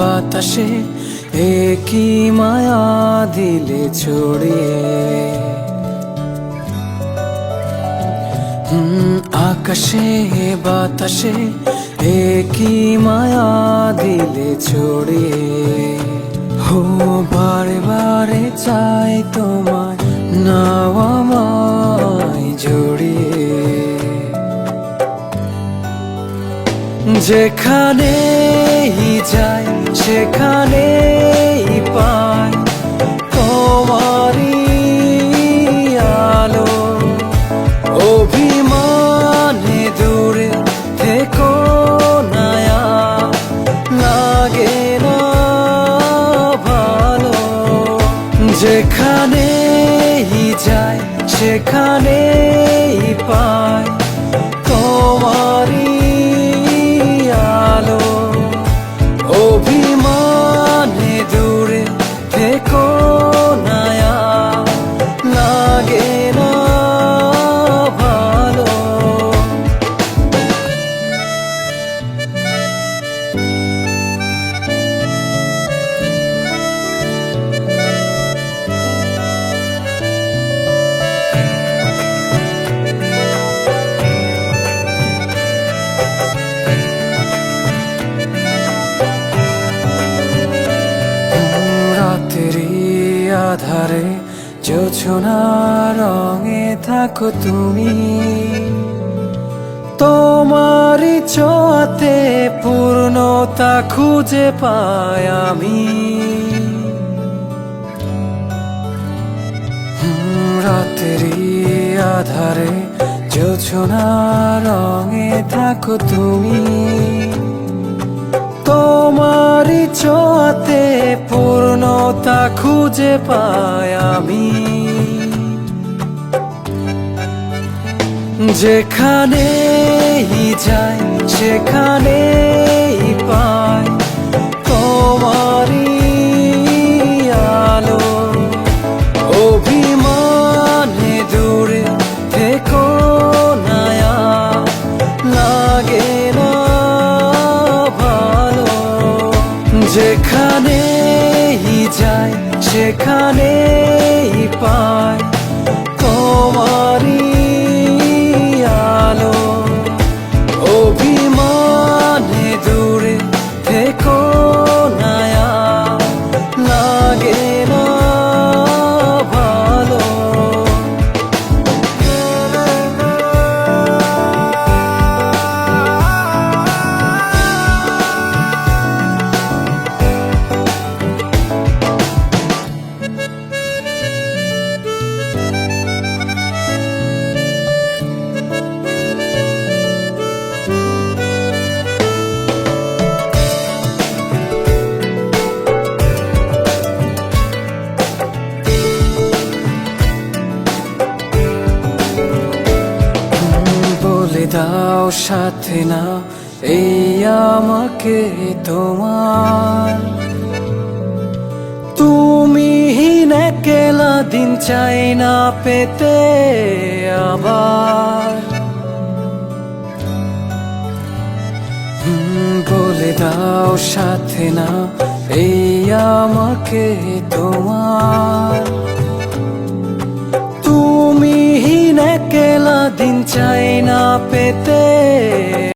বাতাসে একই মায়া দিলে ছড়িয়ে, আকাশে বাতাসে একই মায়া দিলে ছড়িয়ে। হো বারে বারে চাই তোমায় নাও আমায় জড়িয়ে, যেখানেই যাই সেখানেই পাই তোমারই আলো। অভিমানে দূরে থেকো না, লাগে না ভালো। যেখানেই যাই সেখানেই পাই তোমারই আলো। অভিমানে দূরে থেকো না, লাগে না ভালো। আধারে জোছনা রঙে থাকো তুমি, তোমারই ছোঁয়াতে পূর্ণতা খুঁজে পাই আমি। রাতেরই আধারে জোছনা রঙে থাকো তুমি, তোমারই ছোঁয়াতে পূর্ণতা খুঁজে পাই আমি। যেখানেই যাই সেখানেই পাই তোমারই আলো। অভিমানে দূরে থেকো না, লাগে না ভালো। যেখানেই যাই সেখানেই পাই তোমারই আলো। অভিমানে দূরে থেকো না, লাগে না ভালো। দাও সাথে না এই আমাকে তোমার, তুমিহীন একলা দিন চাই না পেতে আবার। বলে দাও সাথে না এই আমাকে তোমার, তুমিহীন একলা দিন চাই